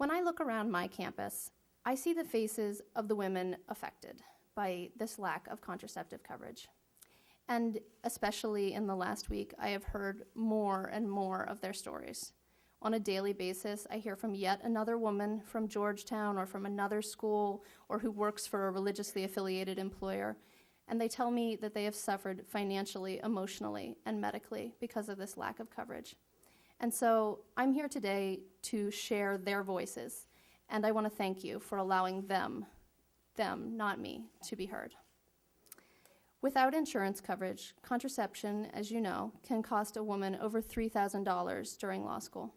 When I look around my campus, I see the faces of the women affected by this lack of contraceptive coverage. And especially in the last week, I have heard more and more of their stories. On a daily basis, I hear from yet another woman from Georgetown or from another school or who works for a religiously affiliated employer, and they tell me that they have suffered financially, emotionally, and medically because of this lack of coverage. And so I'm here today to share their voices, and I want to thank you for allowing them, not me, to be heard. Without insurance coverage, contraception, as you know, can cost a woman over $3,000 during law school.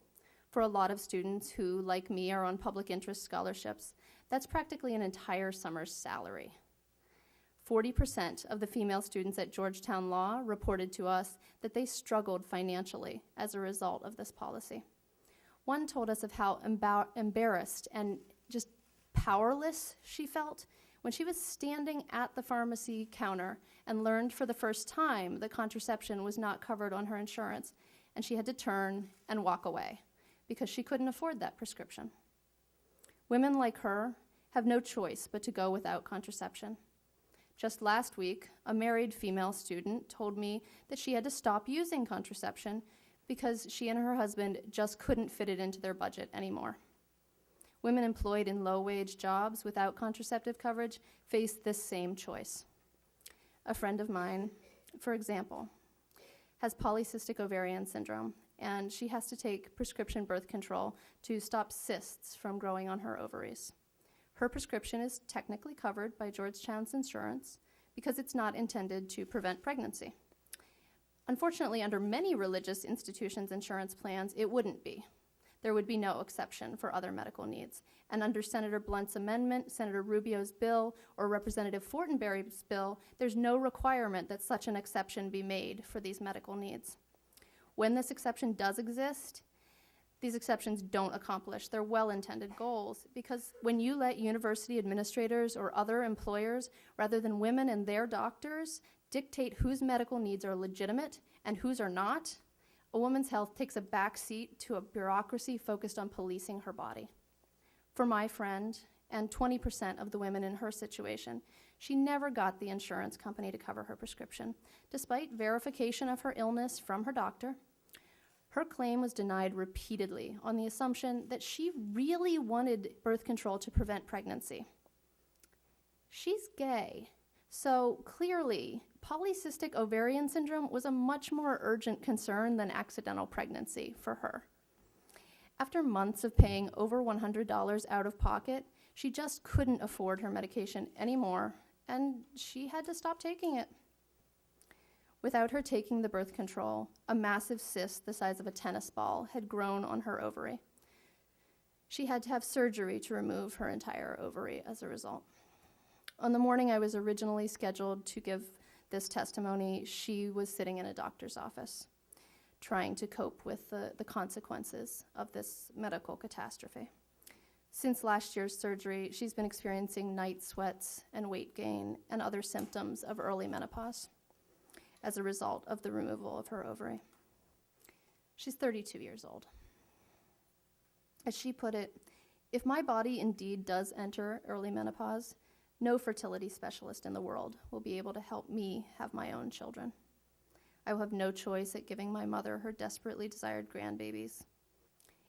For a lot of students who, like me, are on public interest scholarships, that's practically an entire summer's salary. 40% of the female students at Georgetown Law reported to us that they struggled financially as a result of this policy. One told us of how embarrassed and just powerless she felt when she was standing at the pharmacy counter and learned for the first time that contraception was not covered on her insurance, and she had to turn and walk away because she couldn't afford that prescription. Women like her have no choice but to go without contraception. Just last week, a married female student told me that she had to stop using contraception because she and her husband just couldn't fit it into their budget anymore. Women employed in low-wage jobs without contraceptive coverage face this same choice. A friend of mine, for example, has polycystic ovarian syndrome, and she has to take prescription birth control to stop cysts from growing on her ovaries. Her prescription is technically covered by Georgetown's insurance because it's not intended to prevent pregnancy. Unfortunately, under many religious institutions' insurance plans, it wouldn't be. There would be no exception for other medical needs. And under Senator Blunt's amendment, Senator Rubio's bill, or Representative Fortenberry's bill, there's no requirement that such an exception be made for these medical needs. When this exception does exist, these exceptions don't accomplish their well-intended goals, because when you let university administrators or other employers, rather than women and their doctors, dictate whose medical needs are legitimate and whose are not, a woman's health takes a back seat to a bureaucracy focused on policing her body. For my friend, and 20% of the women in her situation, she never got the insurance company to cover her prescription, despite verification of her illness from her doctor. Her claim was denied repeatedly on the assumption that she really wanted birth control to prevent pregnancy. She's gay, so clearly, polycystic ovarian syndrome was a much more urgent concern than accidental pregnancy for her. After months of paying over $100 out of pocket, she just couldn't afford her medication anymore, and she had to stop taking it. Without her taking the birth control, a massive cyst the size of a tennis ball had grown on her ovary. She had to have surgery to remove her entire ovary as a result. On the morning I was originally scheduled to give this testimony, she was sitting in a doctor's office, trying to cope with the consequences of this medical catastrophe. Since last year's surgery, she's been experiencing night sweats and weight gain and other symptoms of early menopause as a result of the removal of her ovary. She's 32 years old. As she put it, if my body indeed does enter early menopause, no fertility specialist in the world will be able to help me have my own children. I will have no choice at giving my mother her desperately desired grandbabies.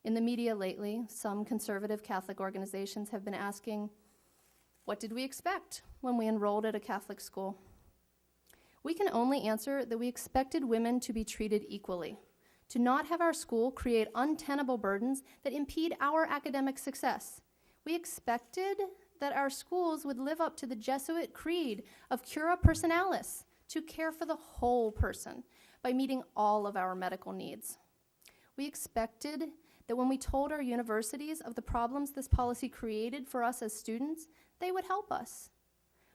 In the media lately, some conservative Catholic organizations have been asking, what did we expect when we enrolled at a Catholic school? We can only answer that we expected women to be treated equally, to not have our school create untenable burdens that impede our academic success. We expected that our schools would live up to the Jesuit creed of cura personalis, to care for the whole person by meeting all of our medical needs. We expected that when we told our universities of the problems this policy created for us as students, they would help us.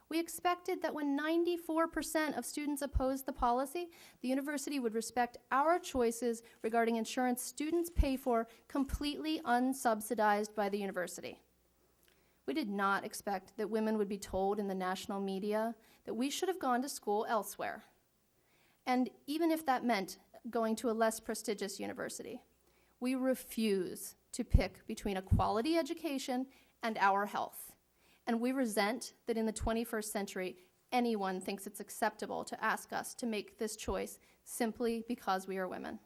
We expected that when 94% of students opposed the policy, the university would respect our choices regarding insurance students pay for completely unsubsidized by the university. We did not expect that women would be told in the national media that we should have gone to school elsewhere. And even if that meant going to a less prestigious university, We refuse to pick between a quality education and our health. And we resent that in the 21st century, anyone thinks it's acceptable to ask us to make this choice simply because we are women.